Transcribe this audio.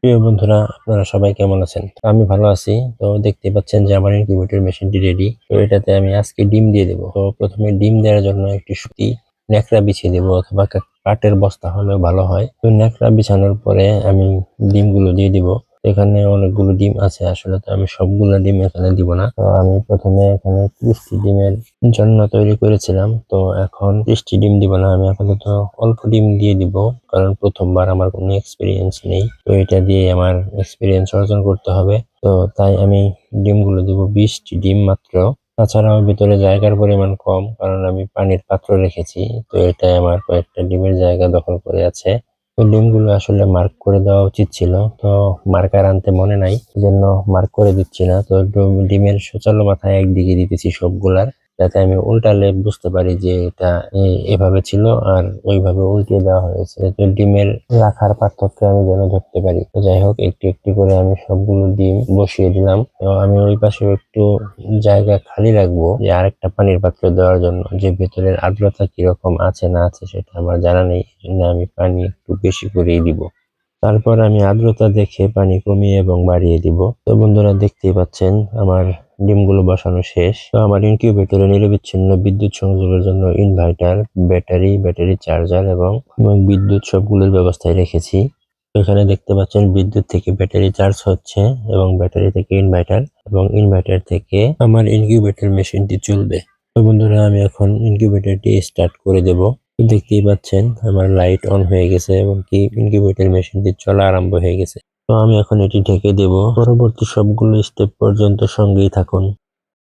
প্রিয় বন্ধুরা, আপনারা সবাই কেমন আছেন? আমি ভালো আছি। তো দেখতে পাচ্ছেন যে আমার ইনকিউবেটর মেশিনটি রেডি। তো এটাতে আমি আজকে ডিম দিয়ে দেবো। তো প্রথমে ডিম দেওয়ার জন্য একটি সুতি ন্যাকড়া বিছিয়ে দেবো, অথবা কাঠের বস্তা হলেও ভালো হয়। তো ন্যাকড়া বিছানোর পরে আমি ডিমগুলো দিয়ে দিব। এখানে অনেকগুলো ডিম আছে, আসলে তো আমি সবগুলো ডিম এখানে দিব না। তো আমি প্রথমে এখানে 30টি ডিমের জন্য তৈরি করেছিলাম। তো এখন 30টি ডিম দিব না, আমি আপাতত অল্প ডিম দিয়ে দিব, কারণ প্রথমবার আমার কোনো এক্সপিরিয়েন্স নেই। তো এটা দিয়ে আমার এক্সপিরিয়েন্স অর্জন করতে হবে। তো তাই আমি ডিমগুলো দিব 20টি ডিম মাত্র। তাছাড়াও ভিতরে জায়গার পরিমাণ কম, কারণ আমি পানির পাত্র রেখেছি। তো এটাই আমার কয়েকটা ডিমের জায়গা দখল করে আছে। তো ডিমগুলো আসলে মার্ক করে দেওয়া উচিত ছিল, তো মার্কার আনতে মনে নাই, জন্য মার্ক করে দিচ্ছি না। তো ডিমের সূচালো মাথায় একদিকে দিতেছি সবগুলার, যাতে আমি উল্টালে বুঝতে পারি যে এটা এভাবে ছিল আর ওইভাবে উল্টিয়ে দেওয়া হয়েছে। তো ডিমের রাখার পার্থক্য আমি যেন ধরতে পারি। তো যাই হোক, একটু একটু করে আমি সবগুলো ডিম বসিয়ে দিলাম। তো আমি ওই পাশে একটু জায়গা খালি রাখবো, যে আরেকটা পানির পাত্র দেওয়ার জন্য, যে ভেতরের আর্দ্রতা কিরকম আছে না আছে সেটা আমার জানা নেই, এই জন্য আমি পানি একটু বেশি করেই দিব। তারপর আমি আর্দ্রতা দেখে পানি কমিয়ে এবং বাড়িয়ে দিব। তো বন্ধুরা, দেখতেই পাচ্ছেন আমার ডিমগুলো বসানো শেষ। তো আমার ইনকিউবেটরে নিরবিচ্ছিন্ন বিদ্যুৎ সংযোগের জন্য ইনভার্টার, ব্যাটারি চার্জার এবং বিদ্যুৎ সবগুলোর ব্যবস্থায় রেখেছি। এখানে দেখতে পাচ্ছেন বিদ্যুৎ থেকে ব্যাটারি চার্জ হচ্ছে, এবং ব্যাটারি থেকে ইনভার্টার, এবং ইনভার্টার থেকে আমার ইনকিউবেটর মেশিনটি চলবে। তো বন্ধুরা, আমি এখন ইনকিউবেটরটি স্টার্ট করে দেব। দেখতেই পাচ্ছেন আমার লাইট অন হয়ে গেছে, এবং কি ইনকিউবেটর মেশিনটি চলা আরম্ভ হয়ে গেছে। তো আমি এখন এটি ঢেকে দেব। পরবর্তী সবগুলো স্টেপ পর্যন্ত সঙ্গেই থাকুন।